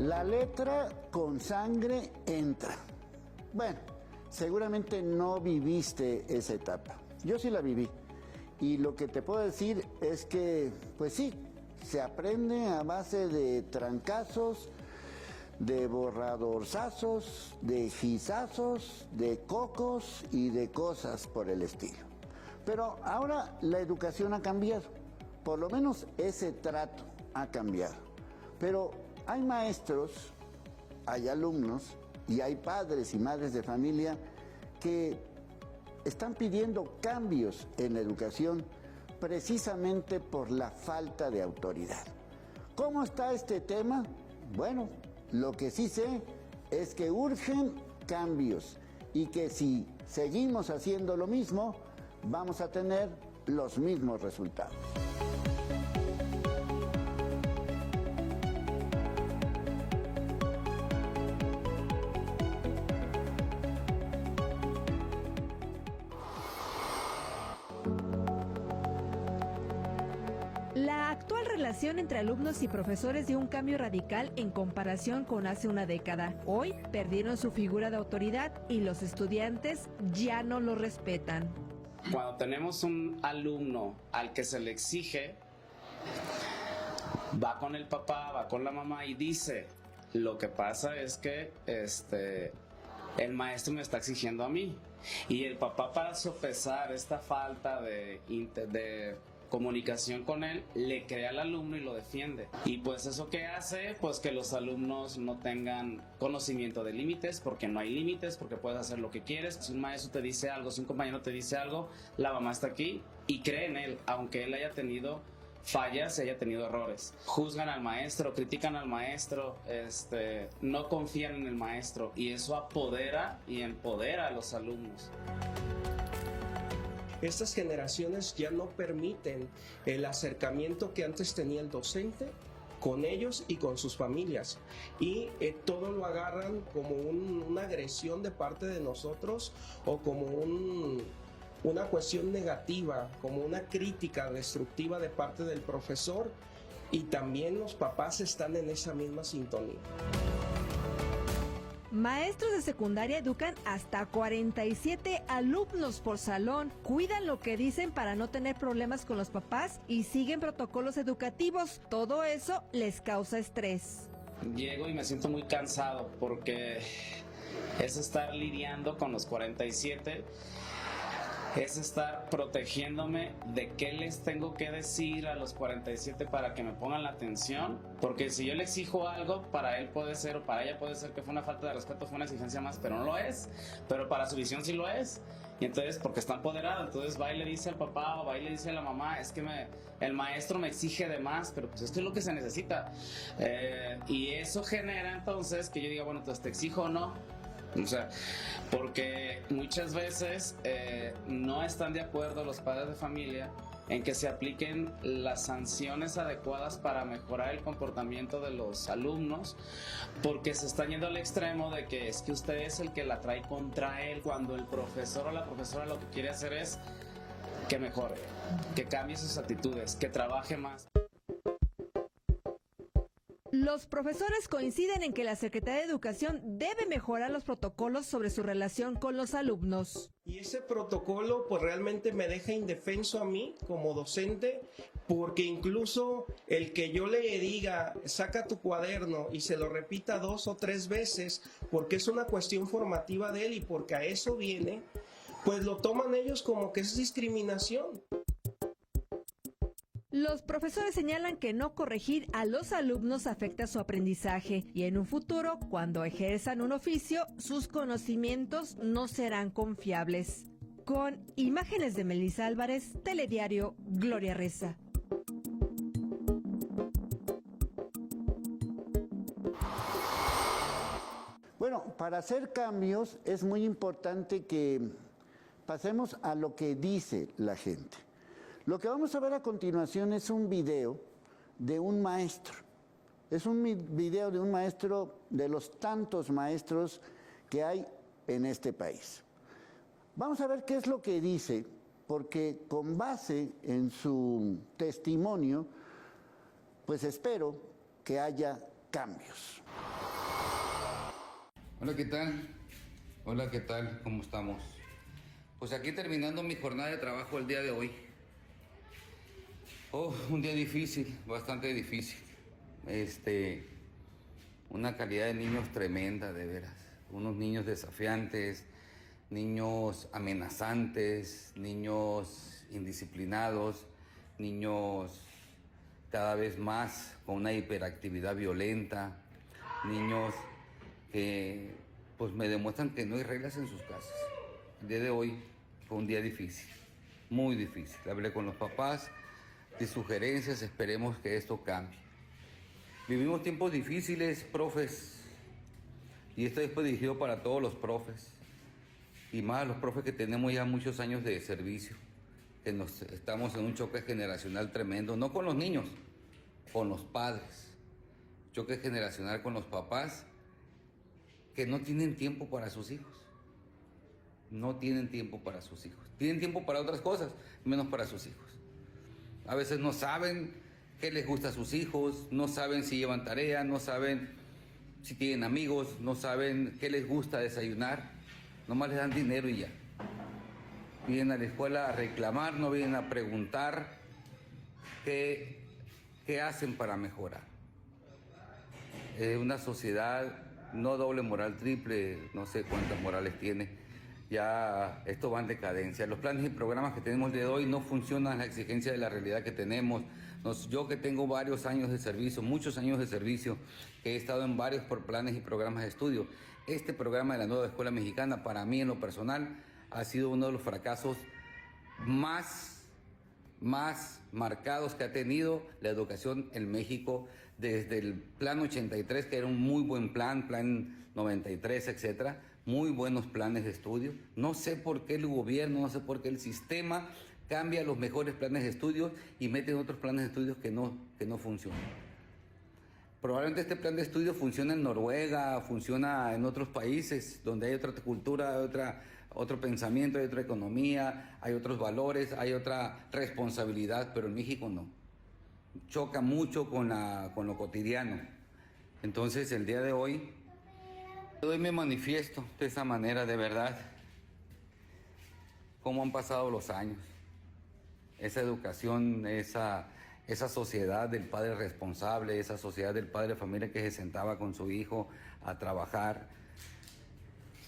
La letra con sangre entra. Bueno, seguramente no viviste esa etapa. Yo sí la viví. Y lo que te puedo decir es que, pues sí, se aprende a base de trancazos, de borradorzazos, de gizazos, de cocos y de cosas por el estilo. Pero ahora la educación ha cambiado, por lo menos ese trato ha cambiado. Pero hay maestros, hay alumnos y hay padres y madres de familia que están pidiendo cambios en la educación precisamente por la falta de autoridad. ¿Cómo está este tema? Bueno, lo que sí sé es que urgen cambios y que si seguimos haciendo lo mismo, vamos a tener los mismos resultados. La actual relación entre alumnos y profesores dio un cambio radical en comparación con hace una década. Hoy perdieron su figura de autoridad y los estudiantes ya no lo respetan. Cuando tenemos un alumno al que se le exige, va con el papá, va con la mamá y dice, lo que pasa es que el maestro me está exigiendo a mí. Y el papá, para sopesar esta falta de comunicación con él, le crea al alumno y lo defiende. Y pues eso que hace, pues que los alumnos no tengan conocimiento de límites, porque no hay límites, porque puedes hacer lo que quieres. Si un maestro te dice algo, si un compañero te dice algo, la mamá está aquí y cree en él, aunque él haya tenido fallas y haya tenido errores. Juzgan al maestro, critican al maestro, no confían en el maestro, y eso apodera y empodera a los alumnos. Estas generaciones ya no permiten el acercamiento que antes tenía el docente con ellos y con sus familias, y todo lo agarran como una agresión de parte de nosotros o como una cuestión negativa, como una crítica destructiva de parte del profesor, y también los papás están en esa misma sintonía. Maestros de secundaria educan hasta 47 alumnos por salón, cuidan lo que dicen para no tener problemas con los papás y siguen protocolos educativos. Todo eso les causa estrés. Llego y me siento muy cansado porque es estar lidiando con los 47, es estar protegiéndome de qué les tengo que decir a los 47 para que me pongan la atención, porque si yo le exijo algo, para él puede ser o para ella puede ser que fue una falta de respeto, fue una exigencia más, pero no lo es, pero para su visión sí lo es. Y entonces, porque está empoderado, entonces va y le dice al papá o va y le dice a la mamá, es que el maestro me exige de más, pero pues esto es lo que se necesita. Y eso genera entonces que yo diga, bueno, entonces te exijo o no. O sea, porque muchas veces no están de acuerdo los padres de familia en que se apliquen las sanciones adecuadas para mejorar el comportamiento de los alumnos, porque se están yendo al extremo de que es que usted es el que la trae contra él, cuando el profesor o la profesora lo que quiere hacer es que mejore, que cambie sus actitudes, que trabaje más. Los profesores coinciden en que la Secretaría de Educación debe mejorar los protocolos sobre su relación con los alumnos. Y ese protocolo pues realmente me deja indefenso a mí como docente, porque incluso el que yo le diga saca tu cuaderno y se lo repita 2 o 3 veces porque es una cuestión formativa de él y porque a eso viene, pues lo toman ellos como que es discriminación. Los profesores señalan que no corregir a los alumnos afecta su aprendizaje y en un futuro, cuando ejerzan un oficio, sus conocimientos no serán confiables. Con imágenes de Melissa Álvarez, Telediario, Gloria Reza. Bueno, para hacer cambios es muy importante que pasemos a lo que dice la gente. Lo que vamos a ver a continuación es un video de un maestro. Es un video de un maestro, de los tantos maestros que hay en este país. Vamos a ver qué es lo que dice, porque con base en su testimonio, pues espero que haya cambios. Hola, ¿qué tal? Hola, ¿qué tal? ¿Cómo estamos? Pues aquí terminando mi jornada de trabajo el día de hoy. Oh, un día difícil, bastante difícil. Una calidad de niños tremenda, de veras. Unos niños desafiantes, niños amenazantes, niños indisciplinados, niños cada vez más con una hiperactividad violenta, niños que pues me demuestran que no hay reglas en sus casas. El día de hoy fue un día difícil, muy difícil. Hablé con los papás, di sugerencias, esperemos que esto cambie. Vivimos tiempos difíciles, profes, y esto es dirigido para todos los profes, y más los profes que tenemos ya muchos años de servicio, que estamos en un choque generacional tremendo, no con los niños, con los padres. Choque generacional con los papás que no tienen tiempo para sus hijos. No tienen tiempo para sus hijos. Tienen tiempo para otras cosas, menos para sus hijos. A veces no saben qué les gusta a sus hijos, no saben si llevan tarea, no saben si tienen amigos, no saben qué les gusta desayunar. Nomás les dan dinero y ya. Vienen a la escuela a reclamar, no vienen a preguntar qué hacen para mejorar. Una sociedad, no doble moral, triple, no sé cuántas morales tiene, ya esto va en decadencia. Los planes y programas que tenemos el día de hoy no funcionan a la exigencia de la realidad que tenemos. Yo que tengo varios años de servicio, muchos años de servicio, que he estado en varios planes y programas de estudio, este programa de la nueva escuela mexicana, para mí en lo personal, ha sido uno de los fracasos más marcados que ha tenido la educación en México desde el Plan 83, que era un muy buen Plan 93, etcétera, muy buenos planes de estudio. No sé por qué el gobierno, no sé por qué el sistema cambia los mejores planes de estudio y mete otros planes de estudios que no funcionan. Probablemente este plan de estudio funciona en Noruega, funciona en otros países donde hay otra cultura, otro pensamiento, hay otra economía, hay otros valores, hay otra responsabilidad, pero en México no. Choca mucho con lo cotidiano. Entonces el día de hoy me manifiesto de esa manera, de verdad, cómo han pasado los años. Esa educación, esa sociedad del padre responsable, esa sociedad del padre de familia que se sentaba con su hijo a trabajar.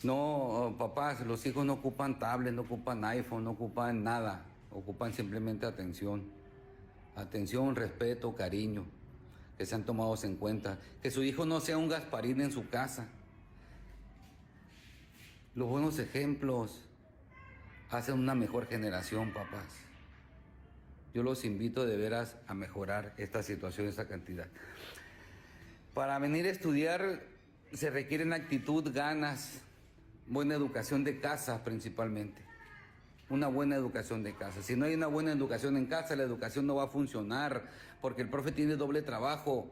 No, papás, los hijos no ocupan tablet, no ocupan iPhone, no ocupan nada, ocupan simplemente atención. Atención, respeto, cariño, que sean tomados en cuenta. Que su hijo no sea un Gasparín en su casa. Los buenos ejemplos hacen una mejor generación, papás. Yo los invito de veras a mejorar esta situación, esta cantidad. Para venir a estudiar se requieren actitud, ganas, buena educación de casa principalmente. Una buena educación de casa. Si no hay una buena educación en casa, la educación no va a funcionar, porque el profe tiene doble trabajo: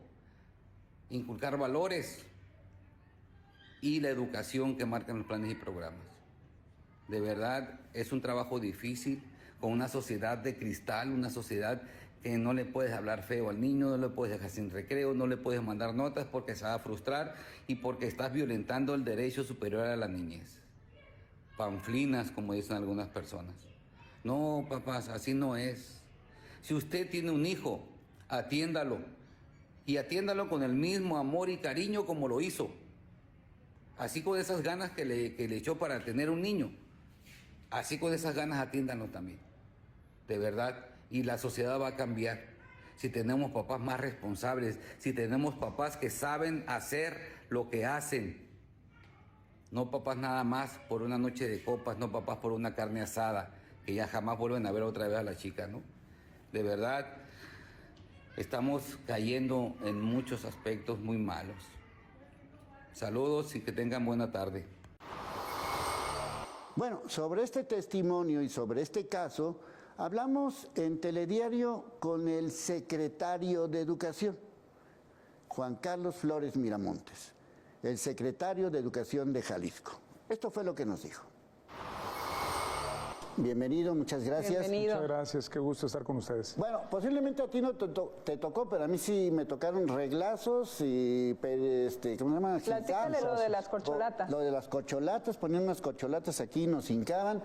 inculcar valores y la educación que marcan los planes y programas. De verdad, es un trabajo difícil, con una sociedad de cristal, una sociedad que no le puedes hablar feo al niño, no le puedes dejar sin recreo, no le puedes mandar notas porque se va a frustrar y porque estás violentando el derecho superior a la niñez. Panflinas, como dicen algunas personas. No, papás, así no es. Si usted tiene un hijo, atiéndalo. Y atiéndalo con el mismo amor y cariño como lo hizo. Así con esas ganas que le echó para tener un niño. Así con esas ganas atiéndanlo también. De verdad. Y la sociedad va a cambiar. Si tenemos papás más responsables, si tenemos papás que saben hacer lo que hacen. No papás nada más por una noche de copas, no papás por una carne asada, que ya jamás vuelven a ver otra vez a la chica, ¿no? De verdad, estamos cayendo en muchos aspectos muy malos. Saludos y que tengan buena tarde. Bueno, sobre este testimonio y sobre este caso, hablamos en Telediario con el secretario de Educación, Juan Carlos Flores Miramontes, el secretario de Educación de Jalisco. Esto fue lo que nos dijo. bienvenido, muchas gracias. Muchas gracias, qué gusto estar con ustedes. Bueno, posiblemente a ti no te tocó, pero a mí sí me tocaron reglazos y, ¿cómo se llama? Platícale lo de las corcholatas. Lo de las corcholatas, ponían unas corcholatas aquí, nos hincaban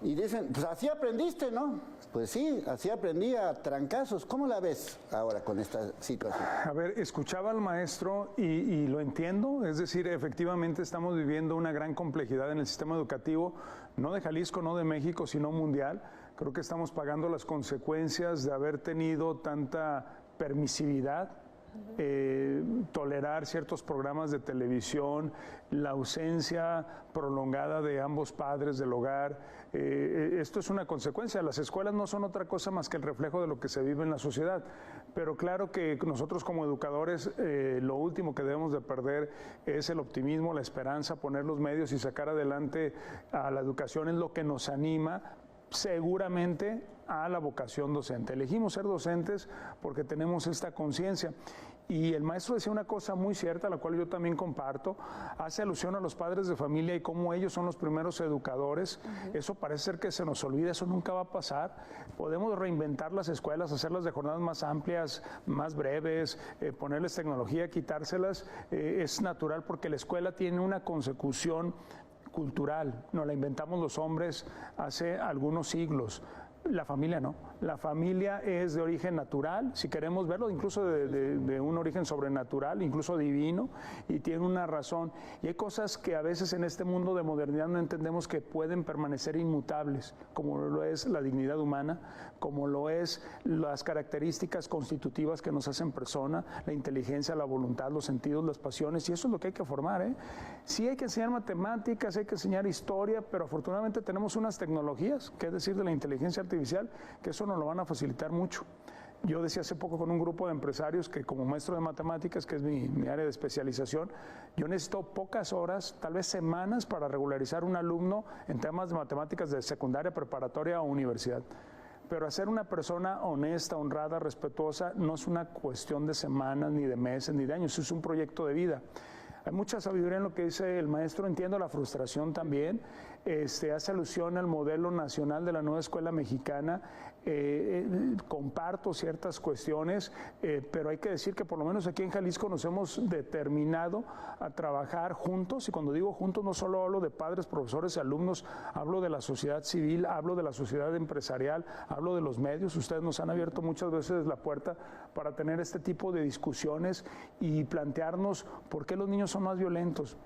y dicen, pues así aprendiste, ¿no? Pues sí, así aprendí a trancazos. ¿Cómo la ves ahora con esta situación? A ver, escuchaba al maestro y lo entiendo, es decir, efectivamente estamos viviendo una gran complejidad en el sistema educativo, no de Jalisco, no de México, sino mundial. Creo que estamos pagando las consecuencias de haber tenido tanta permisividad, tolerar ciertos programas de televisión, la ausencia prolongada de ambos padres del hogar. Esto es una consecuencia. Las escuelas no son otra cosa más que el reflejo de lo que se vive en la sociedad. Pero claro que nosotros como educadores lo último que debemos de perder es el optimismo, la esperanza, poner los medios y sacar adelante a la educación es lo que nos anima seguramente a la vocación docente. Elegimos ser docentes porque tenemos esta conciencia. Y el maestro decía una cosa muy cierta, la cual yo también comparto, hace alusión a los padres de familia y cómo ellos son los primeros educadores. Eso parece ser que se nos olvida, eso nunca va a pasar. Podemos reinventar las escuelas, hacerlas de jornadas más amplias, más breves, ponerles tecnología, quitárselas. Es natural porque la escuela tiene una consecución cultural, nos la inventamos los hombres hace algunos siglos. La familia no. La familia es de origen natural, si queremos verlo, incluso de un origen sobrenatural, incluso divino, y tiene una razón. Y hay cosas que a veces en este mundo de modernidad no entendemos que pueden permanecer inmutables, como lo es la dignidad humana, como lo es las características constitutivas que nos hacen persona, la inteligencia, la voluntad, los sentidos, las pasiones, y eso es lo que hay que formar, ¿eh? Sí hay que enseñar matemáticas, hay que enseñar historia, pero afortunadamente tenemos unas tecnologías, que es decir, de la inteligencia artificial, que eso nos lo van a facilitar mucho. Yo decía hace poco con un grupo de empresarios que como maestro de matemáticas, que es mi área de especialización, yo necesito pocas horas, tal vez semanas, para regularizar un alumno en temas de matemáticas de secundaria, preparatoria o universidad. Pero hacer una persona honesta, honrada, respetuosa, no es una cuestión de semanas, ni de meses, ni de años, es un proyecto de vida. Hay mucha sabiduría en lo que dice el maestro, entiendo la frustración también, hace alusión al modelo nacional de la nueva escuela mexicana, comparto ciertas cuestiones, pero hay que decir que por lo menos aquí en Jalisco nos hemos determinado a trabajar juntos, y cuando digo juntos no solo hablo de padres, profesores y alumnos, hablo de la sociedad civil, hablo de la sociedad empresarial, hablo de los medios. Ustedes nos han abierto muchas veces la puerta para tener este tipo de discusiones y plantearnos por qué los niños son más violentos.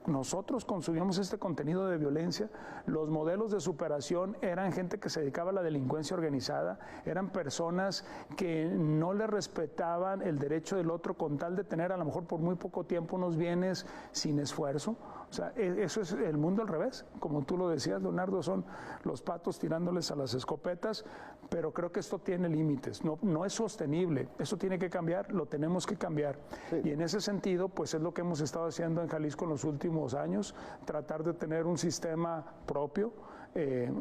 Nosotros consumíamos este contenido de violencia, los modelos de superación eran gente que se dedicaba a la delincuencia organizada, eran personas que no le respetaban el derecho del otro con tal de tener a lo mejor por muy poco tiempo unos bienes sin esfuerzo. O sea, eso es el mundo al revés, como tú lo decías, Leonardo, son los patos tirándoles a las escopetas, pero creo que esto tiene límites, no es sostenible, eso tiene que cambiar, lo tenemos que cambiar. Sí. Y en ese sentido, pues es lo que hemos estado haciendo en Jalisco en los últimos años, tratar de tener un sistema propio.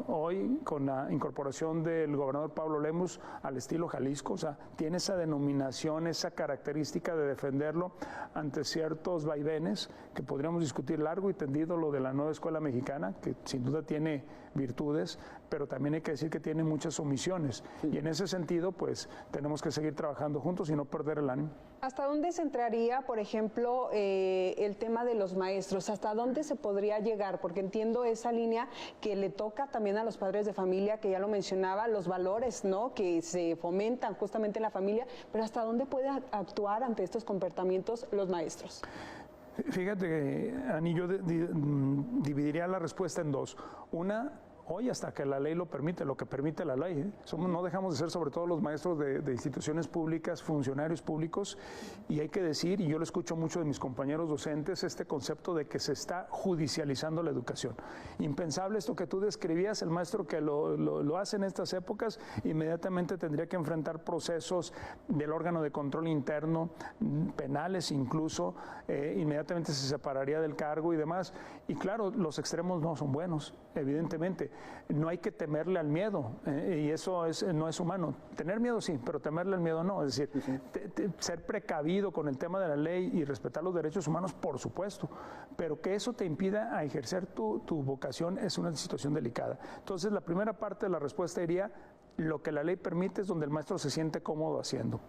Hoy, con la incorporación del gobernador Pablo Lemus al estilo Jalisco, o sea, tiene esa denominación, esa característica de defenderlo ante ciertos vaivenes que podríamos discutir largo y tendido, lo de la nueva escuela mexicana, que sin duda tiene virtudes, pero también hay que decir que tiene muchas omisiones. Sí. Y en ese sentido, pues, tenemos que seguir trabajando juntos y no perder el ánimo. ¿Hasta dónde se entraría, por ejemplo, el tema de los maestros? ¿Hasta dónde se podría llegar? Porque entiendo esa línea que le toca también a los padres de familia, que ya lo mencionaba, los valores, ¿no?, que se fomentan justamente en la familia, pero ¿hasta dónde puede actuar ante estos comportamientos los maestros? Fíjate, Ani, yo dividiría la respuesta en dos. Una, hoy hasta que la ley lo permite, lo que permite la ley, ¿eh? No dejamos de ser sobre todo los maestros de instituciones públicas, funcionarios públicos, y hay que decir, y yo lo escucho mucho de mis compañeros docentes, este concepto de que se está judicializando la educación. Impensable esto que tú describías, el maestro que lo hace en estas épocas, inmediatamente tendría que enfrentar procesos del órgano de control interno, penales incluso, inmediatamente se separaría del cargo y demás. Y claro, los extremos no son buenos, evidentemente. no hay que temerle al miedo, y eso no es humano. Tener miedo sí, pero temerle al miedo no. Es decir, ser precavido con el tema de la ley y respetar los derechos humanos, por supuesto, pero que eso te impida a ejercer tu vocación es una situación delicada. Entonces, la primera parte de la respuesta diría, lo que la ley permite es donde el maestro se siente cómodo haciendo.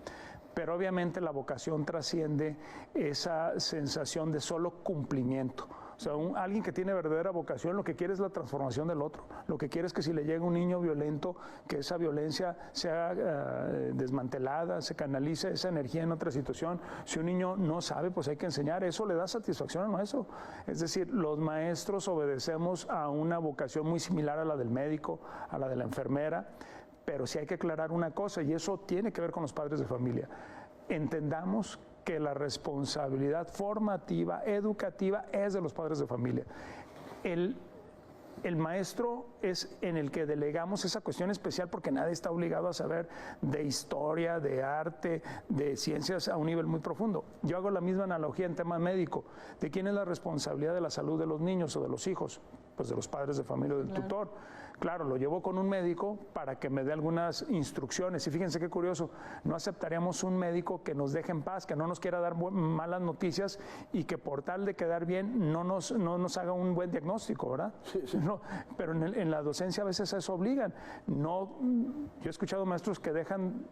Pero obviamente la vocación trasciende esa sensación de solo cumplimiento. O sea, alguien que tiene verdadera vocación lo que quiere es la transformación del otro. Lo que quiere es que si le llega un niño violento, que esa violencia sea desmantelada, se canalice esa energía en otra situación. Si un niño no sabe, pues hay que enseñar. Eso le da satisfacción al maestro. Es decir, los maestros obedecemos a una vocación muy similar a la del médico, a la de la enfermera, pero sí hay que aclarar una cosa, y eso tiene que ver con los padres de familia. Entendamos que la responsabilidad formativa, educativa, es de los padres de familia. El maestro es en el que delegamos esa cuestión especial porque nadie está obligado a saber de historia, de arte, de ciencias a un nivel muy profundo. Yo hago la misma analogía en tema médico. ¿De quién es la responsabilidad de la salud de los niños o de los hijos? Pues de los padres de familia o del tutor. Claro, lo llevo con un médico para que me dé algunas instrucciones. Y fíjense qué curioso, no aceptaríamos un médico que nos deje en paz, que no nos quiera dar malas noticias y que por tal de quedar bien no nos haga un buen diagnóstico, ¿verdad? Sí, sí. No, pero en la docencia a veces a eso obligan. Yo he escuchado maestros que dejan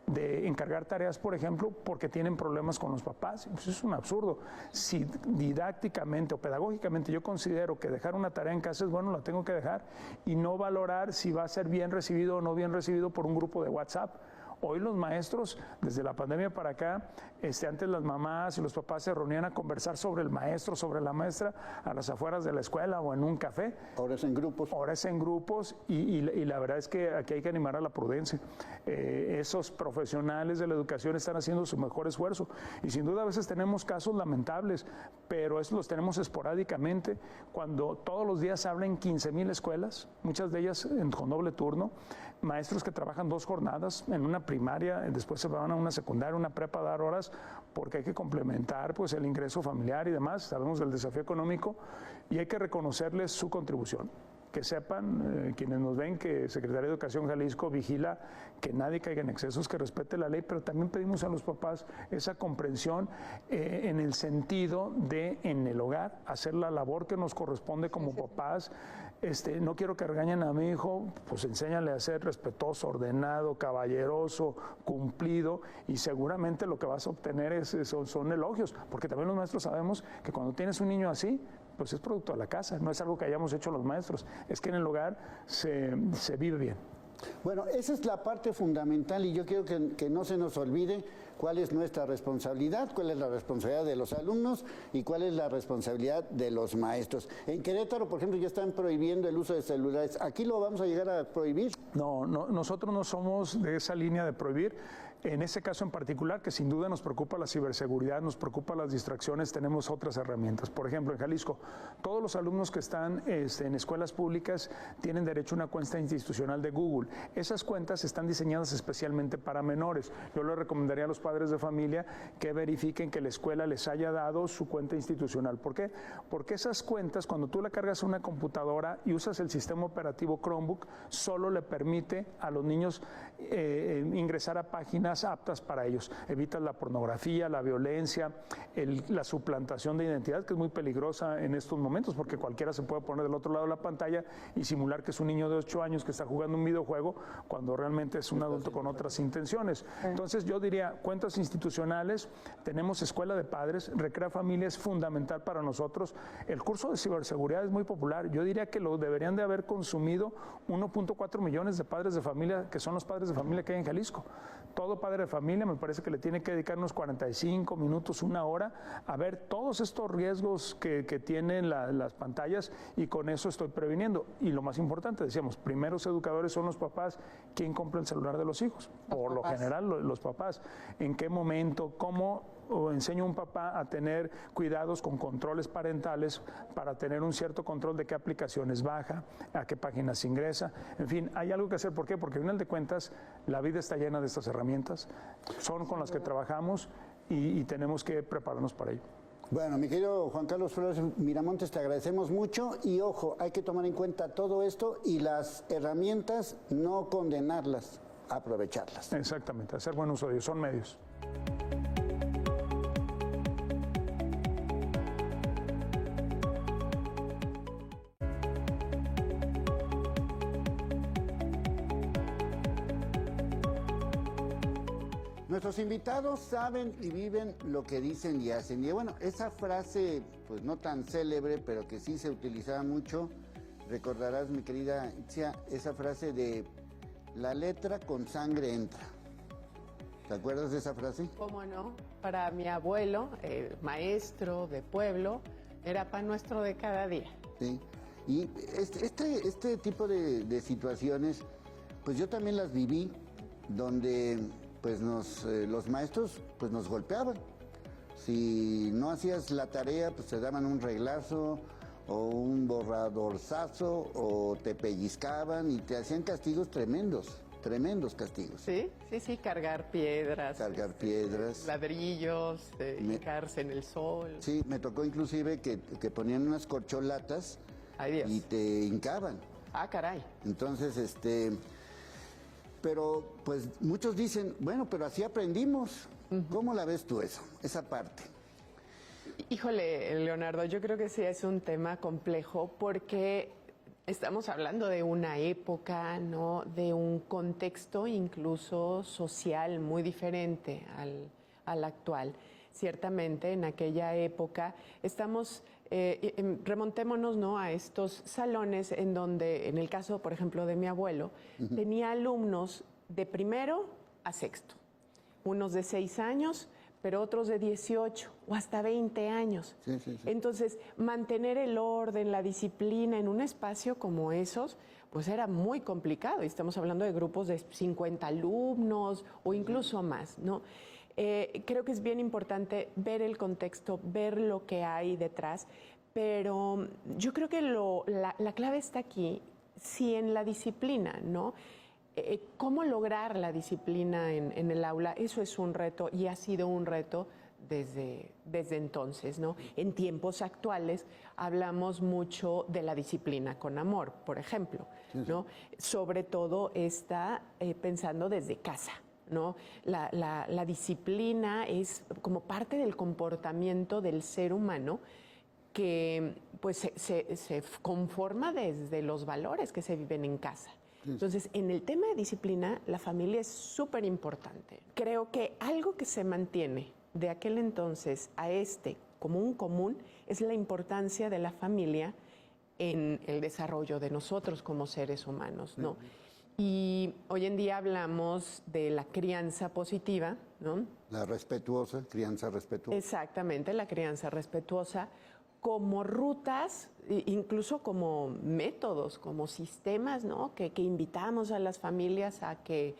de encargar tareas, por ejemplo, porque tienen problemas con los papás. Pues es un absurdo. Si didácticamente o pedagógicamente yo considero que dejar una tarea en casa es bueno, la tengo que dejar, y no valorar si va a ser bien recibido o no bien recibido por un grupo de WhatsApp. Hoy los maestros, desde la pandemia para acá, antes las mamás y los papás se reunían a conversar sobre el maestro, sobre la maestra, a las afueras de la escuela o en un café. Ahora es en grupos. Ahora es en grupos, y la verdad es que aquí hay que animar a la prudencia. Esos profesionales de la educación están haciendo su mejor esfuerzo, y sin duda a veces tenemos casos lamentables, pero esos los tenemos esporádicamente. Cuando todos los días abren 15,000 escuelas, muchas de ellas con doble turno, maestros que trabajan 2 jornadas en una primaria, después se van a una secundaria, una prepa a dar horas, porque hay que complementar pues el ingreso familiar y demás. Sabemos del desafío económico y hay que reconocerles su contribución. Que sepan quienes nos ven que Secretaría de Educación Jalisco vigila que nadie caiga en excesos, que respete la ley, pero también pedimos a los papás esa comprensión en el sentido de, en el hogar, hacer la labor que nos corresponde como papás. No quiero que regañen a mi hijo, pues enséñale a ser respetuoso, ordenado, caballeroso, cumplido, y seguramente lo que vas a obtener son elogios, porque también los maestros sabemos que cuando tienes un niño así, pues es producto de la casa, no es algo que hayamos hecho los maestros, es que en el hogar se vive bien. Bueno, esa es la parte fundamental, y yo quiero que no se nos olvide cuál es nuestra responsabilidad, cuál es la responsabilidad de los alumnos y cuál es la responsabilidad de los maestros. En Querétaro, por ejemplo, ya están prohibiendo el uso de celulares. ¿Aquí lo vamos a llegar a prohibir? No, nosotros no somos de esa línea de prohibir. En ese caso en particular, que sin duda nos preocupa la ciberseguridad, nos preocupa las distracciones, tenemos otras herramientas. Por ejemplo, en Jalisco, todos los alumnos que están en escuelas públicas tienen derecho a una cuenta institucional de Google. Esas cuentas están diseñadas especialmente para menores. Yo le recomendaría a los padres de familia que verifiquen que la escuela les haya dado su cuenta institucional. ¿Por qué? Porque esas cuentas, cuando tú la cargas a una computadora y usas el sistema operativo Chromebook, solo le permite a los niños ingresar a páginas aptas para ellos. Evitas la pornografía, la violencia, la suplantación de identidad, que es muy peligrosa en estos momentos, porque cualquiera se puede poner del otro lado de la pantalla y simular que es un niño de 8 años que está jugando un videojuego cuando realmente es un adulto con otras intenciones. Entonces yo diría, cuentas institucionales, tenemos escuela de padres, Recrea Familia es fundamental para nosotros. El curso de ciberseguridad es muy popular. Yo diría que lo deberían de haber consumido 1.4 millones de padres de familia, que son los padres de familia que hay en Jalisco. Todo padre de familia me parece que le tiene que dedicar unos 45 minutos, 1 hora, a ver todos estos riesgos que tienen las pantallas, y con eso estoy previniendo. Y lo más importante, decíamos, primeros educadores son los papás. ¿Quién compra el celular de los hijos? Por lo general, los papás. ¿En qué momento? ¿Cómo enseño a un papá a tener cuidados con controles parentales para tener un cierto control de qué aplicaciones baja, a qué páginas ingresa? En fin, hay algo que hacer. ¿Por qué? Porque al final de cuentas la vida está llena de estas herramientas, son con las que trabajamos y tenemos que prepararnos para ello. Bueno, mi querido Juan Carlos Flores Miramontes, te agradecemos mucho y ojo, hay que tomar en cuenta todo esto y las herramientas, no condenarlas, aprovecharlas. Exactamente, hacer buen uso de ellos, son medios. Nuestros invitados saben y viven lo que dicen y hacen. Y bueno, esa frase, pues no tan célebre, pero que sí se utilizaba mucho, recordarás, mi querida Itzia, esa frase de la letra con sangre entra. ¿Te acuerdas de esa frase? ¿Cómo no? Para mi abuelo, maestro de pueblo, era pan nuestro de cada día. Sí. Y este tipo de situaciones, pues yo también las viví, donde pues los maestros pues nos golpeaban. Si no hacías la tarea, pues te daban un reglazo o un borradorzazo o te pellizcaban y te hacían castigos tremendos castigos. Sí, cargar piedras. Ladrillos, hincarse en el sol. Sí, me tocó inclusive que ponían unas corcholatas. Ay, Dios. Y te hincaban. Ah, caray. Entonces, pero pues muchos dicen, bueno, pero así aprendimos. ¿Cómo la ves tú eso, esa parte? Híjole, Leonardo, yo creo que sí es un tema complejo porque estamos hablando de una época, ¿no? De un contexto incluso social muy diferente al actual. Ciertamente, en aquella época remontémonos, ¿no?, a estos salones en donde, en el caso, por ejemplo, de mi abuelo, tenía alumnos de primero a sexto, unos de 6 años, pero otros de 18 o hasta 20 años. Sí. Entonces, mantener el orden, la disciplina en un espacio como esos, pues era muy complicado. Y estamos hablando de grupos de 50 alumnos o incluso más, ¿no? Creo que es bien importante ver el contexto, ver lo que hay detrás, pero yo creo que la clave está aquí, sí, en la disciplina, ¿no? ¿Cómo lograr la disciplina en el aula? Eso es un reto y ha sido un reto desde entonces, ¿no? En tiempos actuales hablamos mucho de la disciplina con amor, por ejemplo, ¿no? Sobre todo está pensando desde casa, ¿no? La disciplina es como parte del comportamiento del ser humano que pues se conforma desde los valores que se viven en casa. Entonces, en el tema de disciplina, la familia es súper importante. Creo que algo que se mantiene de aquel entonces a como un común es la importancia de la familia en el desarrollo de nosotros como seres humanos, ¿no? Y hoy en día hablamos de la crianza positiva, ¿no? La respetuosa, crianza respetuosa. Exactamente, la crianza respetuosa como rutas, incluso como métodos, como sistemas, ¿no? Que invitamos a las familias a que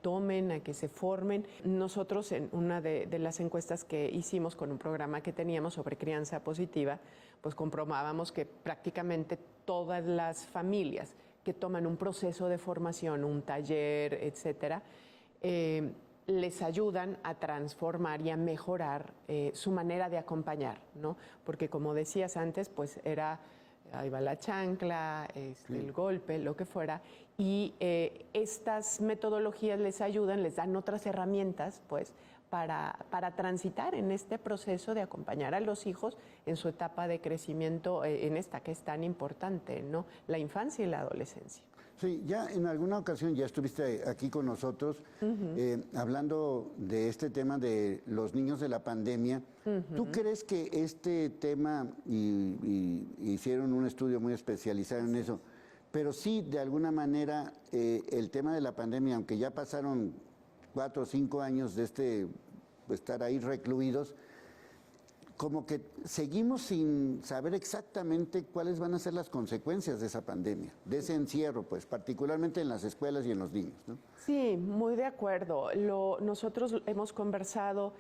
tomen, a que se formen. Nosotros en una de las encuestas que hicimos con un programa que teníamos sobre crianza positiva, pues comprobábamos que prácticamente todas las familias que toman un proceso de formación, un taller, etcétera, les ayudan a transformar y a mejorar su manera de acompañar, ¿no? Porque como decías antes, pues ahí va la chancla, el golpe, lo que fuera, y estas metodologías les ayudan, les dan otras herramientas, pues, para transitar en este proceso de acompañar a los hijos en su etapa de crecimiento, en esta que es tan importante, ¿no? La infancia y la adolescencia. Sí, ya en alguna ocasión ya estuviste aquí con nosotros hablando de este tema de los niños de la pandemia. ¿Tú crees que este tema, y hicieron un estudio muy especializado en eso, pero sí de alguna manera el tema de la pandemia, aunque ya pasaron 4 o 5 años de estar ahí recluidos, como que seguimos sin saber exactamente cuáles van a ser las consecuencias de esa pandemia, de ese encierro, pues, particularmente en las escuelas y en los niños, ¿no? Sí, muy de acuerdo. Nosotros hemos conversado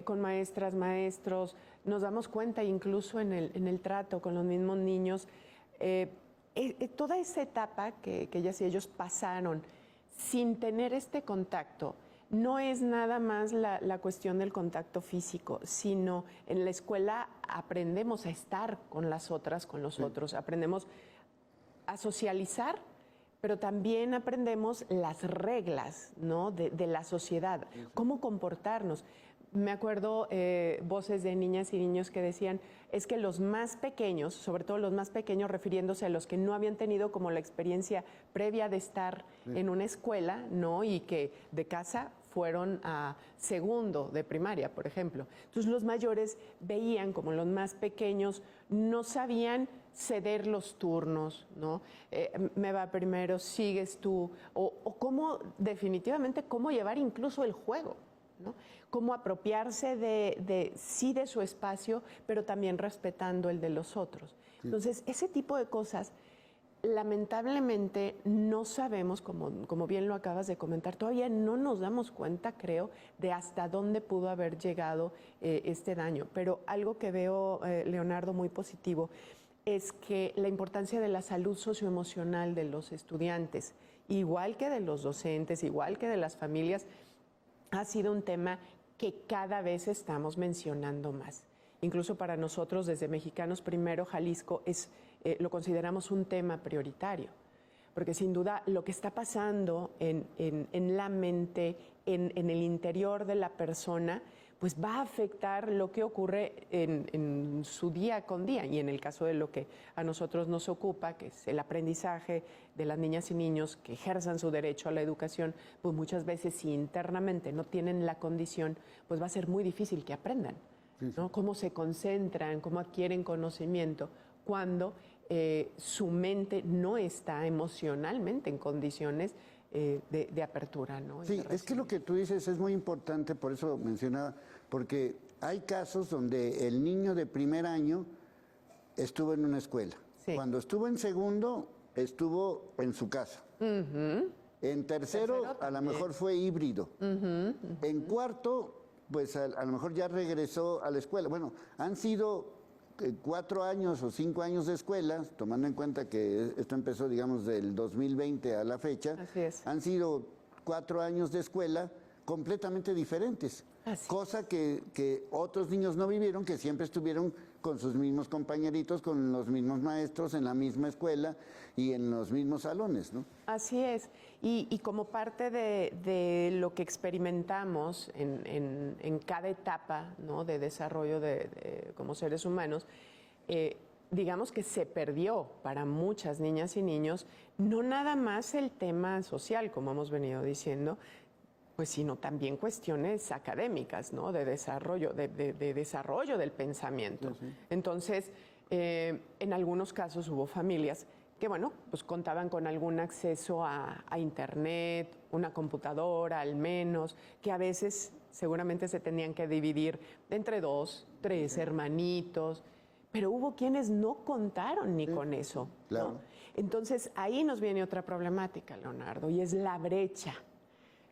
con maestras, maestros, nos damos cuenta incluso en el trato con los mismos niños, toda esa etapa que ellas y ellos pasaron sin tener este contacto, no es nada más la cuestión del contacto físico, sino en la escuela aprendemos a estar con las otras, con los otros, aprendemos a socializar, pero también aprendemos las reglas, ¿no?, de la sociedad, cómo comportarnos. Me acuerdo voces de niñas y niños que decían, es que los más pequeños, sobre todo los más pequeños, refiriéndose a los que no habían tenido como la experiencia previa de estar en una escuela, ¿no?, y que de casa fueron a segundo de primaria, por ejemplo. Entonces los mayores veían como los más pequeños no sabían ceder los turnos, ¿no? Me va primero, sigues tú, o cómo, definitivamente, cómo llevar incluso el juego, ¿no? Cómo apropiarse de su espacio, pero también respetando el de los otros. Entonces, ese tipo de cosas, lamentablemente, no sabemos, como bien lo acabas de comentar, todavía no nos damos cuenta, creo, de hasta dónde pudo haber llegado este daño. Pero algo que veo, Leonardo, muy positivo, es que la importancia de la salud socioemocional de los estudiantes, igual que de los docentes, igual que de las familias, ha sido un tema que cada vez estamos mencionando más. Incluso para nosotros, desde Mexicanos Primero, Jalisco, lo consideramos un tema prioritario, porque sin duda lo que está pasando en la mente, en el interior de la persona, pues va a afectar lo que ocurre en su día con día. Y en el caso de lo que a nosotros nos ocupa, que es el aprendizaje de las niñas y niños que ejerzan su derecho a la educación, pues muchas veces si internamente no tienen la condición, pues va a ser muy difícil que aprendan, ¿no? Cómo se concentran, cómo adquieren conocimiento cuando su mente no está emocionalmente en condiciones de apertura, ¿no? Sí, es que lo que tú dices es muy importante, por eso mencionaba, porque hay casos donde el niño de primer año estuvo en una escuela. Sí. Cuando estuvo en segundo, estuvo en su casa. En tercero a lo mejor fue híbrido. En cuarto, pues a lo mejor ya regresó a la escuela. Bueno, han sido 4 años o 5 años de escuela, tomando en cuenta que esto empezó, digamos, del 2020 a la fecha. Así es. Han sido 4 años de escuela completamente diferentes. Cosa que otros niños no vivieron, que siempre estuvieron con sus mismos compañeritos, con los mismos maestros, en la misma escuela y en los mismos salones, ¿no? Así es. Y como parte de lo que experimentamos en cada etapa, ¿no?, de desarrollo como seres humanos, digamos que se perdió para muchas niñas y niños no nada más el tema social, como hemos venido diciendo, pues sino también cuestiones académicas, ¿no?, de desarrollo, de desarrollo del pensamiento. Sí. Entonces, en algunos casos hubo familias que, bueno, pues contaban con algún acceso a internet, una computadora al menos, que a veces seguramente se tenían que dividir entre 2, 3 hermanitos, pero hubo quienes no contaron ni con eso, claro, ¿no? Entonces, ahí nos viene otra problemática, Leonardo, y es la brecha.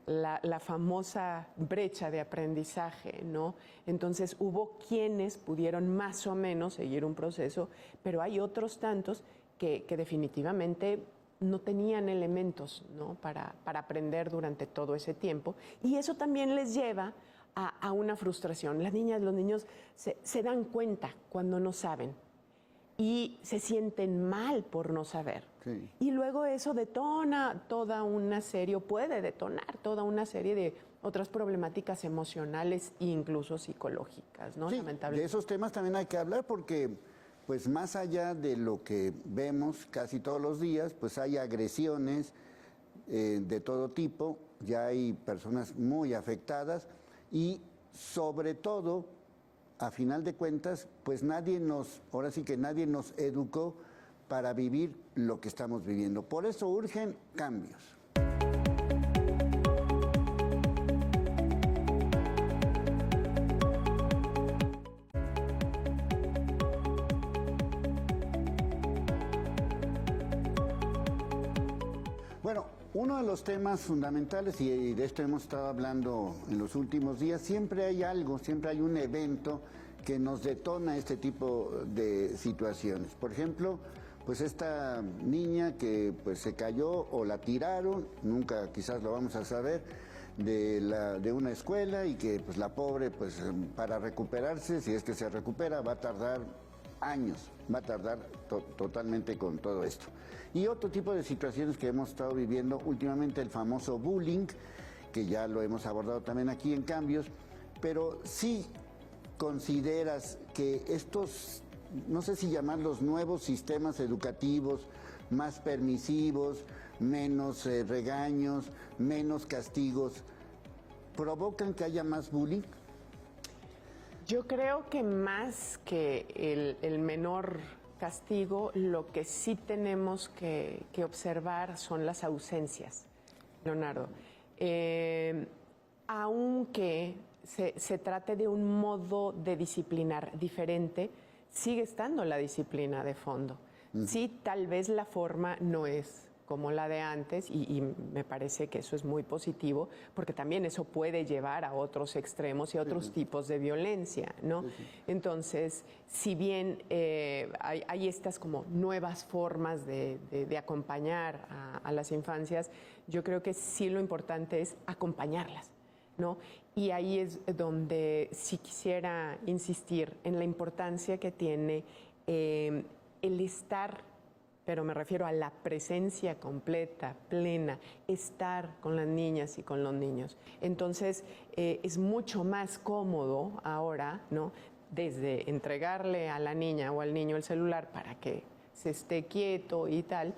La famosa brecha de aprendizaje, ¿no? Entonces hubo quienes pudieron más o menos seguir un proceso, pero hay otros tantos que definitivamente no tenían elementos, ¿no?, para aprender durante todo ese tiempo, y eso también les lleva a una frustración. Las niñas, los niños se dan cuenta cuando no saben y se sienten mal por no saber. Sí. Y luego eso detona toda una serie, o puede detonar toda una serie de otras problemáticas emocionales e incluso psicológicas, ¿no? Sí, lamentablemente. de esos temas también hay que hablar porque, pues más allá de lo que vemos casi todos los días, pues hay agresiones de todo tipo, ya hay personas muy afectadas y sobre todo, a final de cuentas, pues ahora sí que nadie nos educó para vivir lo que estamos viviendo. Por eso urgen cambios. Bueno, uno de los temas fundamentales, y de esto hemos estado hablando en los últimos días, siempre hay un evento que nos detona este tipo de situaciones. Por ejemplo, pues esta niña que pues se cayó o la tiraron, nunca quizás lo vamos a saber, de una escuela y que pues la pobre pues para recuperarse, si es que se recupera, va a tardar años, va a tardar totalmente con todo esto. Y otro tipo de situaciones que hemos estado viviendo últimamente, el famoso bullying, que ya lo hemos abordado también aquí en Cambios, pero sí consideras que estos, no sé si llamarlos nuevos sistemas educativos, más permisivos, menos regaños, menos castigos, provocan que haya más bullying? Yo creo que más que el menor castigo, lo que sí tenemos que observar son las ausencias, Leonardo. Aunque se trate de un modo de disciplinar diferente, sigue estando la disciplina de fondo. Sí, tal vez la forma no es como la de antes y me parece que eso es muy positivo porque también eso puede llevar a otros extremos y a otros tipos de violencia, ¿no? Entonces, si bien hay estas como nuevas formas de acompañar a las infancias, yo creo que sí lo importante es acompañarlas, ¿no? Y ahí es donde sí quisiera insistir en la importancia que tiene el estar, pero me refiero a la presencia completa, plena, estar con las niñas y con los niños. Entonces, es mucho más cómodo ahora, ¿no? Desde entregarle a la niña o al niño el celular para que se esté quieto y tal,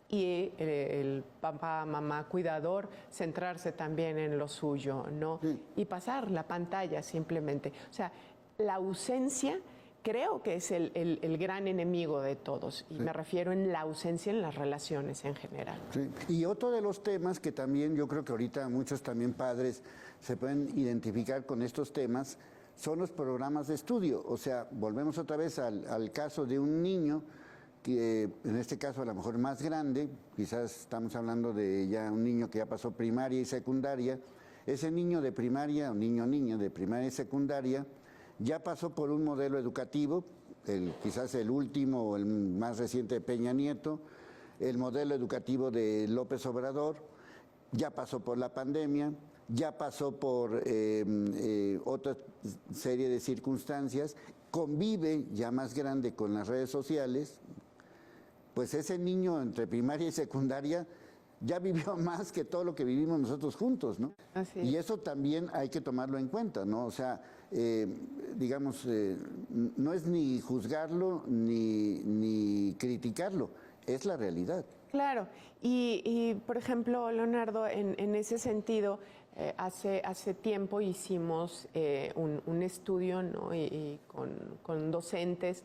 y el papá, mamá, cuidador, centrarse también en lo suyo, ¿no? Y pasar la pantalla simplemente. O sea, la ausencia creo que es el gran enemigo de todos, y me refiero en la ausencia en las relaciones en general. Sí. Y otro de los temas que también yo creo que ahorita muchos también padres se pueden identificar con estos temas son los programas de estudio. O sea, volvemos otra vez al caso de un niño que en este caso a lo mejor más grande, quizás estamos hablando de ya un niño que ya pasó primaria y secundaria. Ese niño de primaria, o niña de primaria y secundaria, ya pasó por un modelo educativo, quizás el último o el más reciente de Peña Nieto, el modelo educativo de López Obrador, ya pasó por la pandemia, ya pasó por otra serie de circunstancias, convive ya más grande con las redes sociales. Pues ese niño entre primaria y secundaria ya vivió más que todo lo que vivimos nosotros juntos, ¿no? Así es. Y eso también hay que tomarlo en cuenta, ¿no? O sea, digamos, no es ni juzgarlo ni criticarlo, es la realidad. Claro, y por ejemplo, Leonardo, en ese sentido, hace tiempo hicimos un estudio, ¿no? y con docentes,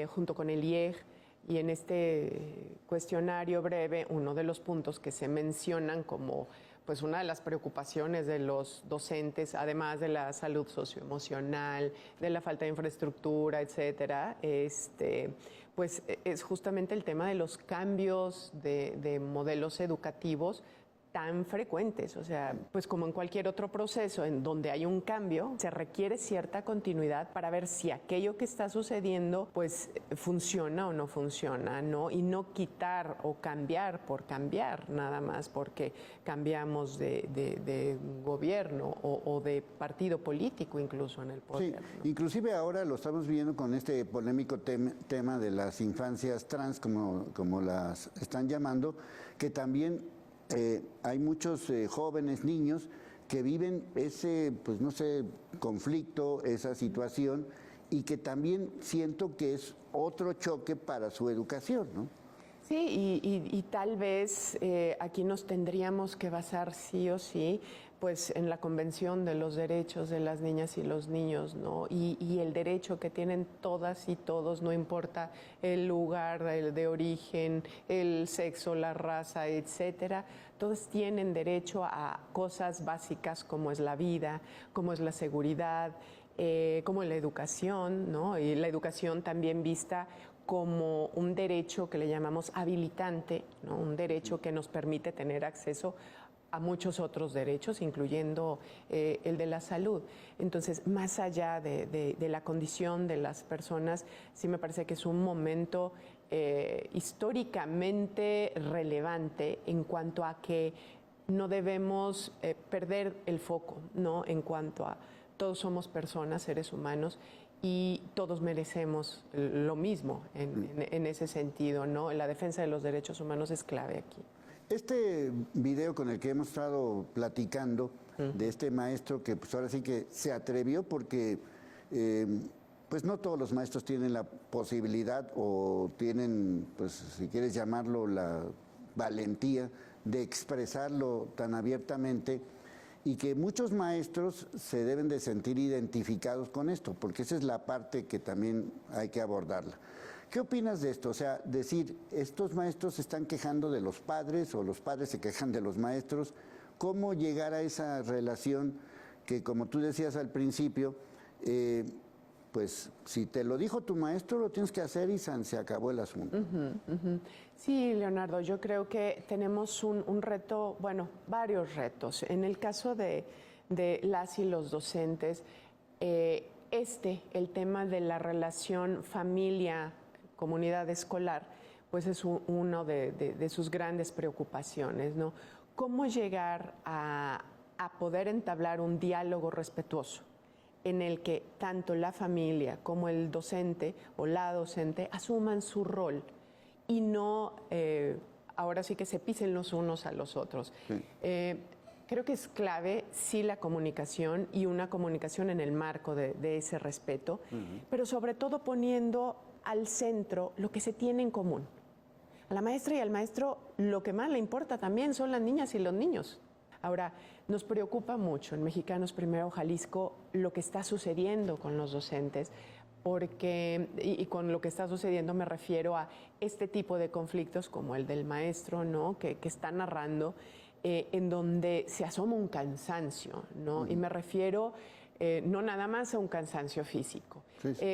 junto con el IEG, y en este cuestionario breve, uno de los puntos que se mencionan como pues una de las preocupaciones de los docentes, además de la salud socioemocional, de la falta de infraestructura, etcétera, pues es justamente el tema de los cambios de modelos educativos tan frecuentes. O sea, pues como en cualquier otro proceso en donde hay un cambio, se requiere cierta continuidad para ver si aquello que está sucediendo pues funciona o no funciona, ¿no? Y no quitar o cambiar por cambiar nada más porque cambiamos de gobierno o de partido político incluso en el poder. Sí, ¿no? inclusive ahora lo estamos viendo con este polémico tema de las infancias trans, como las están llamando, que también hay muchos jóvenes, niños, que viven ese, pues no sé, conflicto, esa situación, y que también siento que es otro choque para su educación, ¿no? Sí, y tal vez aquí nos tendríamos que basar sí o sí pues en la Convención de los Derechos de las Niñas y los Niños, ¿no? Y el derecho que tienen todas y todos, no importa el lugar de origen, el sexo, la raza, etcétera, todos tienen derecho a cosas básicas como es la vida, como es la seguridad, como la educación, ¿no? Y la educación también vista como un derecho que le llamamos habilitante, ¿no? Un derecho que nos permite tener acceso a muchos otros derechos, incluyendo el de la salud. Entonces, más allá de la condición de las personas, sí me parece que es un momento históricamente relevante en cuanto a que no debemos perder el foco, ¿no? En cuanto a todos somos personas, seres humanos, y todos merecemos lo mismo en ese sentido, ¿no? La defensa de los derechos humanos es clave aquí. Este video con el que hemos estado platicando, de este maestro que pues ahora sí que se atrevió porque pues no todos los maestros tienen la posibilidad o tienen, pues si quieres llamarlo, la valentía de expresarlo tan abiertamente, y que muchos maestros se deben de sentir identificados con esto, porque esa es la parte que también hay que abordarla. ¿Qué opinas de esto? O sea, decir, estos maestros se están quejando de los padres o los padres se quejan de los maestros. ¿Cómo llegar a esa relación que, como tú decías al principio, pues si te lo dijo tu maestro, lo tienes que hacer y se acabó el asunto? Sí, Leonardo, yo creo que tenemos un reto, bueno, varios retos. En el caso de las y los docentes, el tema de la relación familia-comunidad escolar, pues es uno de sus grandes preocupaciones, ¿no? ¿Cómo llegar a poder entablar un diálogo respetuoso en el que tanto la familia como el docente o la docente asuman su rol y no, ahora sí que se pisen los unos a los otros? Sí. Creo que es clave, sí, la comunicación y una comunicación en el marco de ese respeto, pero sobre todo poniendo al centro lo que se tiene en común. A la maestra y al maestro lo que más le importa también son las niñas y los niños. Ahora, nos preocupa mucho en Mexicanos Primero Jalisco lo que está sucediendo con los docentes, porque, y con lo que está sucediendo me refiero a este tipo de conflictos como el del maestro, ¿no? que está narrando, en donde se asoma un cansancio, ¿no? Y me refiero no nada más a un cansancio físico. Sí, sí.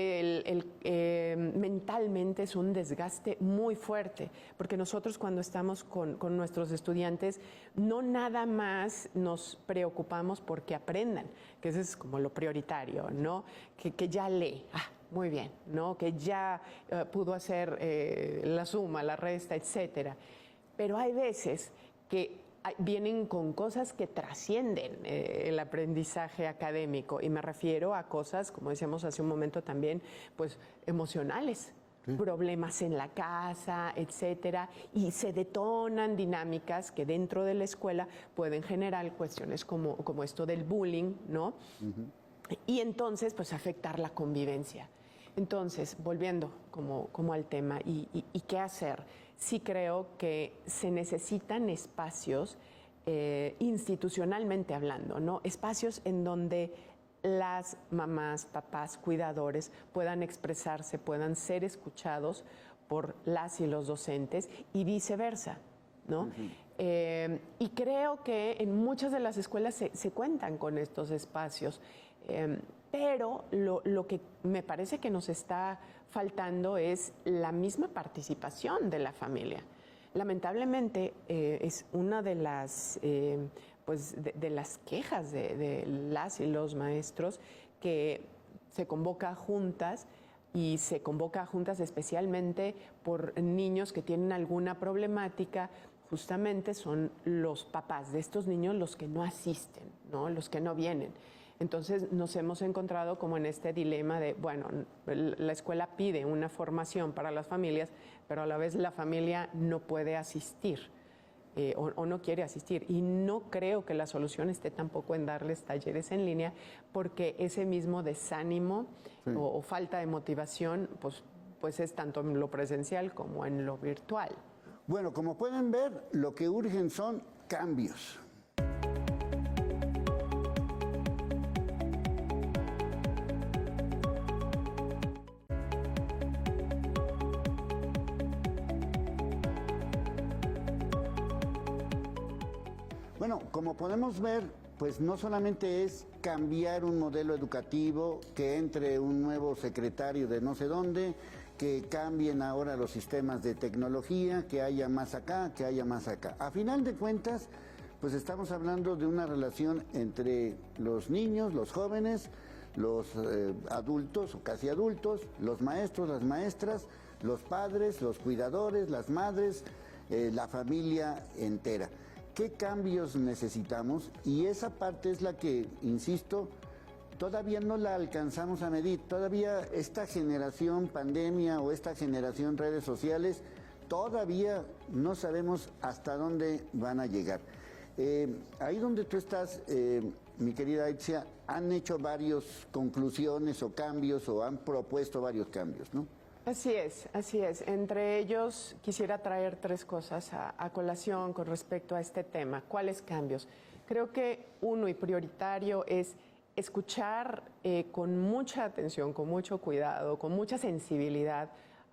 Mentalmente es un desgaste muy fuerte, porque nosotros cuando estamos con nuestros estudiantes no nada más nos preocupamos porque aprendan, que eso es como lo prioritario, ¿no? Que ya lee, muy bien, ¿no? Que ya pudo hacer la suma, la resta, etcétera. Pero hay veces que vienen con cosas que trascienden el aprendizaje académico, y me refiero a cosas, como decíamos hace un momento también, pues emocionales, sí. Problemas en la casa, etcétera, y se detonan dinámicas que dentro de la escuela pueden generar cuestiones como esto del bullying, ¿no? Y entonces, pues afectar la convivencia. Entonces, volviendo como al tema, ¿y qué hacer? Sí creo que se necesitan espacios, institucionalmente hablando, ¿no? Espacios en donde las mamás, papás, cuidadores puedan expresarse, puedan ser escuchados por las y los docentes y viceversa, ¿no? Y creo que en muchas de las escuelas se cuentan con estos espacios, pero lo que me parece que nos está faltando es la misma participación de la familia. Lamentablemente es una de las, de las quejas de las y los maestros, que se convoca a juntas, y se convoca a juntas especialmente por niños que tienen alguna problemática. Justamente son los papás de estos niños los que no asisten, ¿no? Los que no vienen. Entonces nos hemos encontrado como en este dilema de, bueno, la escuela pide una formación para las familias, pero a la vez la familia no puede asistir o no quiere asistir. Y no creo que la solución esté tampoco en darles talleres en línea, porque ese mismo desánimo, sí, o falta de motivación, pues es tanto en lo presencial como en lo virtual. Bueno, como pueden ver, lo que urgen son cambios. Bueno, como podemos ver, pues no solamente es cambiar un modelo educativo, que entre un nuevo secretario de no sé dónde, que cambien ahora los sistemas de tecnología, que haya más acá, que haya más acá. A final de cuentas, pues estamos hablando de una relación entre los niños, los jóvenes, los adultos o casi adultos, los maestros, las maestras, los padres, los cuidadores, las madres, la familia entera. qué cambios necesitamos y esa parte es la que, insisto, todavía no la alcanzamos a medir. Todavía esta generación pandemia o esta generación redes sociales, todavía no sabemos hasta dónde van a llegar. Ahí donde tú estás, mi querida Itzia, han hecho varias conclusiones o cambios o han propuesto varios cambios, ¿no? Así es, así es. Entre ellos quisiera traer 3 cosas a colación con respecto a este tema. ¿Cuáles cambios? Creo que uno y prioritario es escuchar con mucha atención, con mucho cuidado, con mucha sensibilidad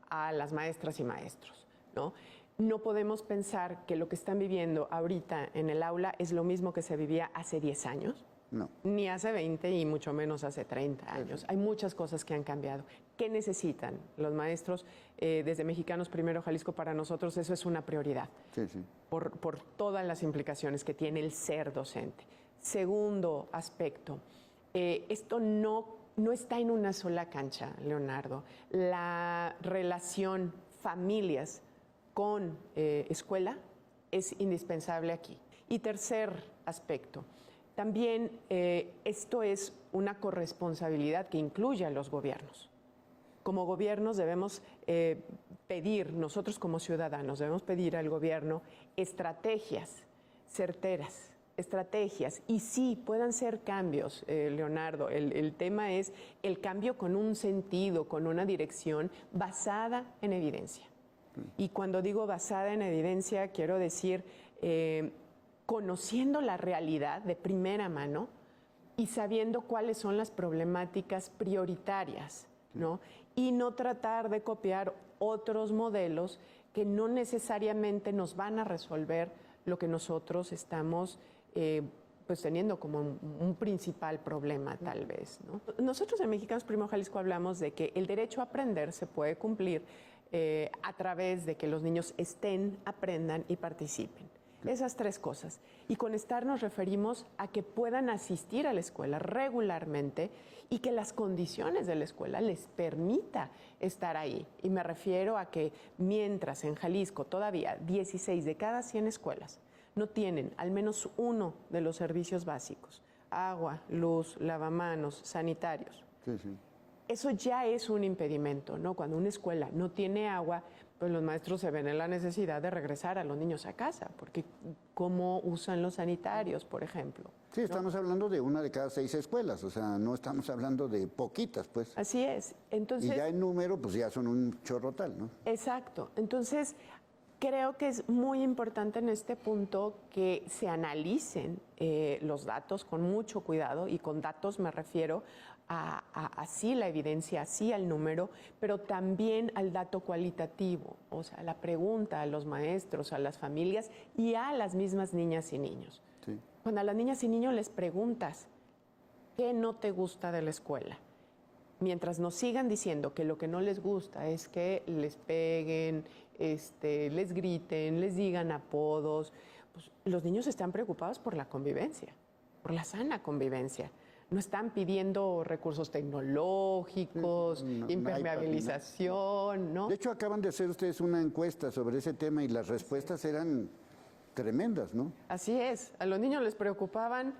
a las maestras y maestros, ¿no? No podemos pensar que lo que están viviendo ahorita en el aula es lo mismo que se vivía hace 10 años. No. Ni hace 20 y mucho menos hace 30 años. Hay muchas cosas que han cambiado. ¿Qué necesitan los maestros? Desde Mexicanos Primero Jalisco, para nosotros eso es una prioridad. Sí, sí. Por todas las implicaciones que tiene el ser docente. Segundo aspecto, esto no está en una sola cancha, Leonardo. La relación familias con escuela es indispensable aquí. Y tercer aspecto, también esto es una corresponsabilidad que incluye a los gobiernos. Como gobiernos debemos pedir, nosotros como ciudadanos debemos pedir al gobierno estrategias certeras, estrategias, y sí, puedan ser cambios, Leonardo. El tema es el cambio con un sentido, con una dirección basada en evidencia. Y cuando digo basada en evidencia, quiero decir conociendo la realidad de primera mano y sabiendo cuáles son las problemáticas prioritarias, ¿no? Y no tratar de copiar otros modelos que no necesariamente nos van a resolver lo que nosotros estamos pues teniendo como un principal problema, tal vez, ¿no? Nosotros en Mexicanos Primero Jalisco hablamos de que el derecho a aprender se puede cumplir a través de que los niños estén, aprendan y participen. Esas 3 cosas. Y con estar nos referimos a que puedan asistir a la escuela regularmente y que las condiciones de la escuela les permita estar ahí. Y me refiero a que mientras en Jalisco todavía 16 de cada 100 escuelas no tienen al menos uno de los servicios básicos, agua, luz, lavamanos, sanitarios. Sí, sí. Eso ya es un impedimento, ¿no? Cuando una escuela no tiene agua, pues los maestros se ven en la necesidad de regresar a los niños a casa, porque ¿cómo usan los sanitarios, por ejemplo? Sí, estamos hablando de 1 de cada 6 escuelas, o sea, no estamos hablando de poquitas, pues. Así es. Entonces, y ya en número, pues ya son un chorro tal, ¿no? Exacto. Entonces, creo que es muy importante en este punto que se analicen los datos con mucho cuidado, y con datos me refiero a sí la evidencia, sí al número, pero también al dato cualitativo, o sea, la pregunta a los maestros, a las familias y a las mismas niñas y niños. Sí. Cuando a las niñas y niños les preguntas, ¿qué no te gusta de la escuela? Mientras nos sigan diciendo que lo que no les gusta es que les peguen, les griten, les digan apodos, pues los niños están preocupados por la convivencia, por la sana convivencia. No están pidiendo recursos tecnológicos, impermeabilización, ¿no? De hecho, acaban de hacer ustedes una encuesta sobre ese tema y las respuestas eran tremendas, ¿no? Así es. A los niños les preocupaban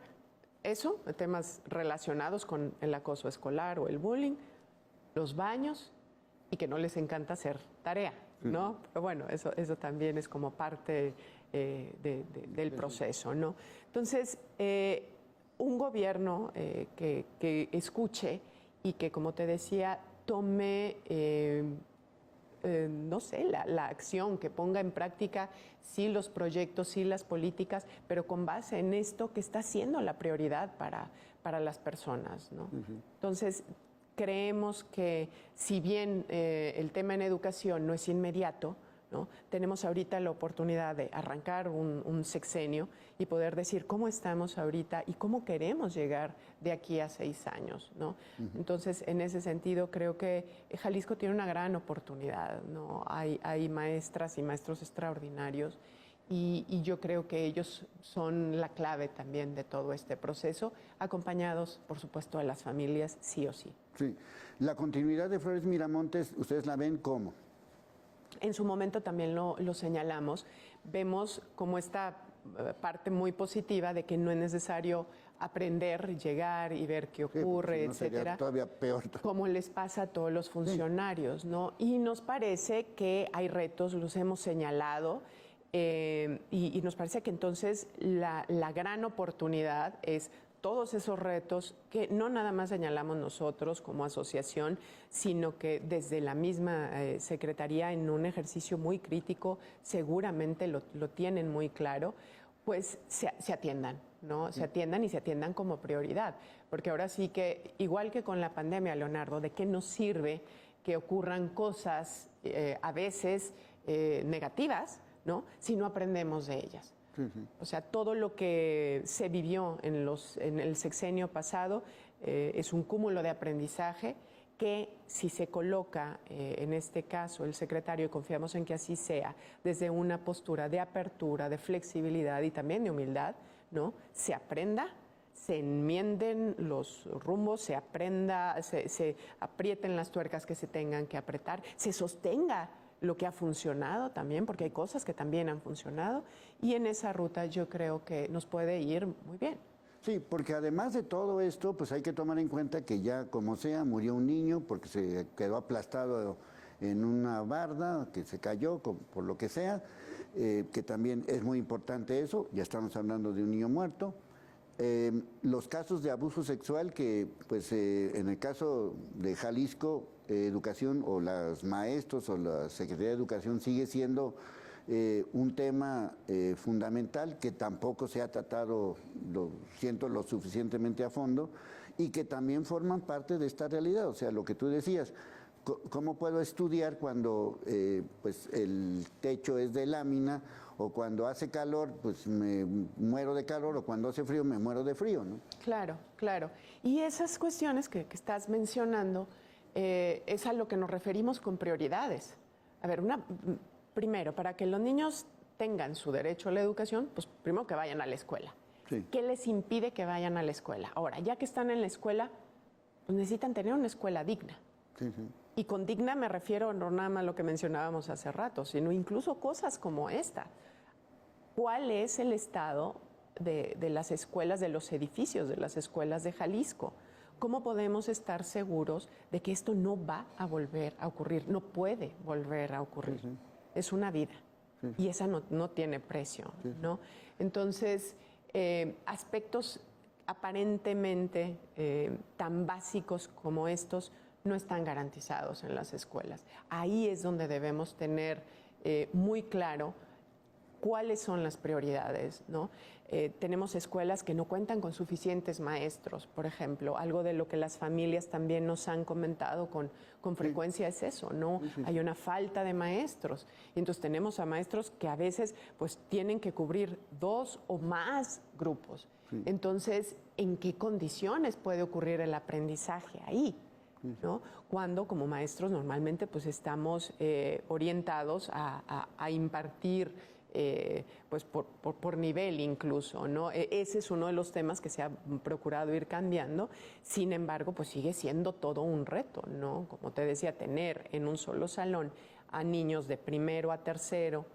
eso, temas relacionados con el acoso escolar o el bullying, los baños, y que no les encanta hacer tarea, ¿no? Pero bueno, eso también es como parte del proceso, ¿no? Entonces, un gobierno que escuche y que, como te decía, tome, no sé, la acción, que ponga en práctica sí los proyectos, sí las políticas, pero con base en esto que está siendo la prioridad para las personas, ¿no? Entonces, creemos que si bien el tema en educación no es inmediato, ¿no? Tenemos ahorita la oportunidad de arrancar un sexenio y poder decir cómo estamos ahorita y cómo queremos llegar de aquí a 6 años, ¿no? Entonces, en ese sentido, creo que Jalisco tiene una gran oportunidad, ¿no? Hay maestras y maestros extraordinarios y yo creo que ellos son la clave también de todo este proceso, acompañados, por supuesto, de las familias, sí o sí. Sí. La continuidad de Flores Miramontes, ¿ustedes la ven cómo? En su momento también lo señalamos. Vemos cómo esta parte muy positiva de que no es necesario aprender, llegar y ver qué ocurre, si no sería etcétera. todavía peor. Como les pasa a todos los funcionarios, ¿no? Y nos parece que hay retos, los hemos señalado, y nos parece que entonces la gran oportunidad es todos esos retos que no nada más señalamos nosotros como asociación, sino que desde la misma Secretaría, en un ejercicio muy crítico, seguramente lo tienen muy claro, pues se atiendan, ¿no? Se atiendan y se atiendan como prioridad. Porque ahora sí que, igual que con la pandemia, Leonardo, ¿de qué nos sirve que ocurran cosas a veces negativas, ¿no? Si no aprendemos de ellas? O sea, todo lo que se vivió en el sexenio pasado es un cúmulo de aprendizaje que, si se coloca, en este caso, el secretario, y confiamos en que así sea, desde una postura de apertura, de flexibilidad y también de humildad, ¿no? Se aprenda, se enmienden los rumbos, se aprenda, se aprieten las tuercas que se tengan que apretar, se sostenga lo que ha funcionado también, porque hay cosas que también han funcionado, y en esa ruta yo creo que nos puede ir muy bien. Sí, porque además de todo esto, pues hay que tomar en cuenta que ya como sea, murió un niño porque se quedó aplastado en una barda, que se cayó, por lo que sea, que también es muy importante eso, ya estamos hablando de un niño muerto. Los casos de abuso sexual que, pues en el caso de Jalisco, Educación o los maestros o la Secretaría de Educación sigue siendo un tema fundamental que tampoco se ha tratado, lo siento, lo suficientemente a fondo y que también forman parte de esta realidad. O sea, lo que tú decías, ¿cómo puedo estudiar cuando pues el techo es de lámina o cuando hace calor, pues me muero de calor o cuando hace frío me muero de frío, ¿no? Claro, claro. Y esas cuestiones que estás mencionando es a lo que nos referimos con prioridades. A ver, primero, para que los niños tengan su derecho a la educación, pues primero que vayan a la escuela. Sí. ¿Qué les impide que vayan a la escuela? Ahora, ya que están en la escuela, pues necesitan tener una escuela digna. Sí, sí. Y con digna me refiero no nada más a lo que mencionábamos hace rato, sino incluso cosas como esta. ¿Cuál es el estado de las escuelas, de los edificios de las escuelas de Jalisco? ¿Cómo podemos estar seguros de que esto no va a volver a ocurrir? No puede volver a ocurrir. Sí, sí. Es una vida. Sí. Y esa no tiene precio, sí, ¿no? Entonces, aspectos aparentemente tan básicos como estos no están garantizados en las escuelas. Ahí es donde debemos tener muy claro cuáles son las prioridades, ¿no? Tenemos escuelas que no cuentan con suficientes maestros, por ejemplo. Algo de lo que las familias también nos han comentado con frecuencia es eso, ¿no? Sí, sí. Hay una falta de maestros. Y entonces tenemos a maestros que a veces pues tienen que cubrir 2 o más grupos. Sí. Entonces, ¿en qué condiciones puede ocurrir el aprendizaje ahí? ¿No? Cuando como maestros normalmente pues estamos orientados a impartir pues por nivel incluso, ¿no? Ese es uno de los temas que se ha procurado ir cambiando. Sin embargo, pues sigue siendo todo un reto, ¿no? Como te decía, tener en un solo salón a niños de primero a tercero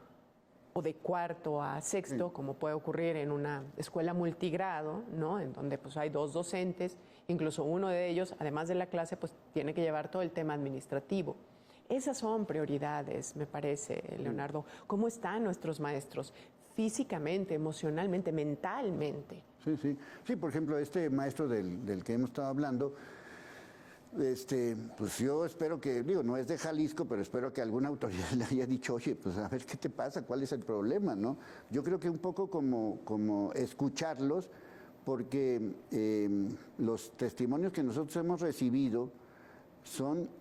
o de cuarto a sexto, sí, como puede ocurrir en una escuela multigrado, ¿no? En donde pues hay 2 docentes, incluso uno de ellos, además de la clase, pues tiene que llevar todo el tema administrativo. Esas son prioridades, me parece, Leonardo. ¿Cómo están nuestros maestros? Físicamente, emocionalmente, mentalmente. Sí, sí. Sí, por ejemplo, este maestro del que hemos estado hablando, pues yo espero que, digo, no es de Jalisco, pero espero que alguna autoridad le haya dicho, oye, pues a ver qué te pasa, cuál es el problema, ¿no? Yo creo que un poco como escucharlos, porque los testimonios que nosotros hemos recibido son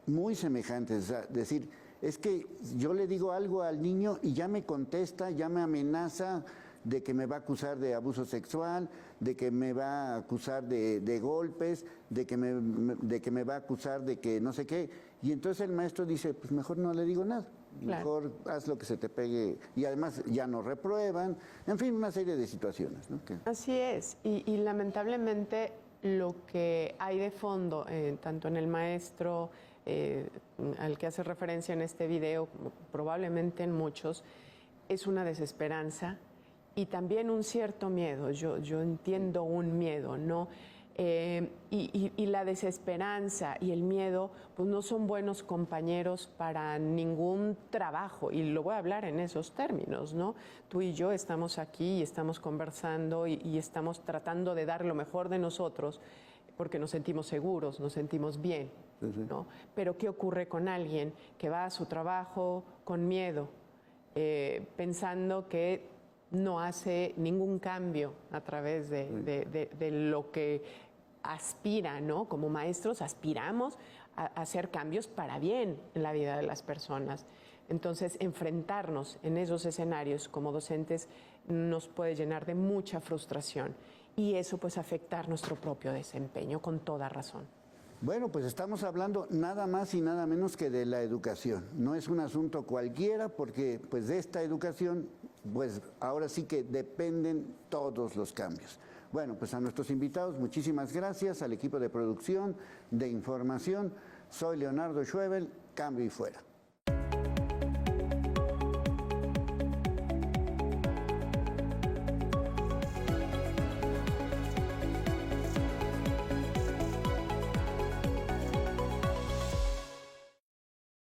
muy semejantes, es decir, es que yo le digo algo al niño y ya me contesta, ya me amenaza de que me va a acusar de abuso sexual, de que me va a acusar de golpes, de que me va a acusar de que no sé qué, y entonces el maestro dice, pues mejor no le digo nada, claro, mejor haz lo que se te pegue, y además ya no reprueban, en fin, una serie de situaciones, ¿no? Así es, y lamentablemente lo que hay de fondo, tanto en el maestro al que hace referencia en este video, como probablemente en muchos, es una desesperanza y también un cierto miedo, yo entiendo un miedo, ¿no? Y la desesperanza y el miedo, pues no son buenos compañeros para ningún trabajo, y lo voy a hablar en esos términos, ¿no? Tú y yo estamos aquí y estamos conversando y estamos tratando de dar lo mejor de nosotros porque nos sentimos seguros, nos sentimos bien, ¿no? Pero ¿qué ocurre con alguien que va a su trabajo con miedo, pensando que no hace ningún cambio a través de lo que aspira, ¿no? Como maestros aspiramos a hacer cambios para bien en la vida de las personas. Entonces, enfrentarnos en esos escenarios como docentes nos puede llenar de mucha frustración y eso pues afectar nuestro propio desempeño con toda razón. Bueno, pues estamos hablando nada más y nada menos que de la educación. No es un asunto cualquiera porque pues de esta educación pues ahora sí que dependen todos los cambios. Bueno, pues a nuestros invitados muchísimas gracias, al equipo de producción, de información. Soy Leonardo Schwebel, cambio y fuera.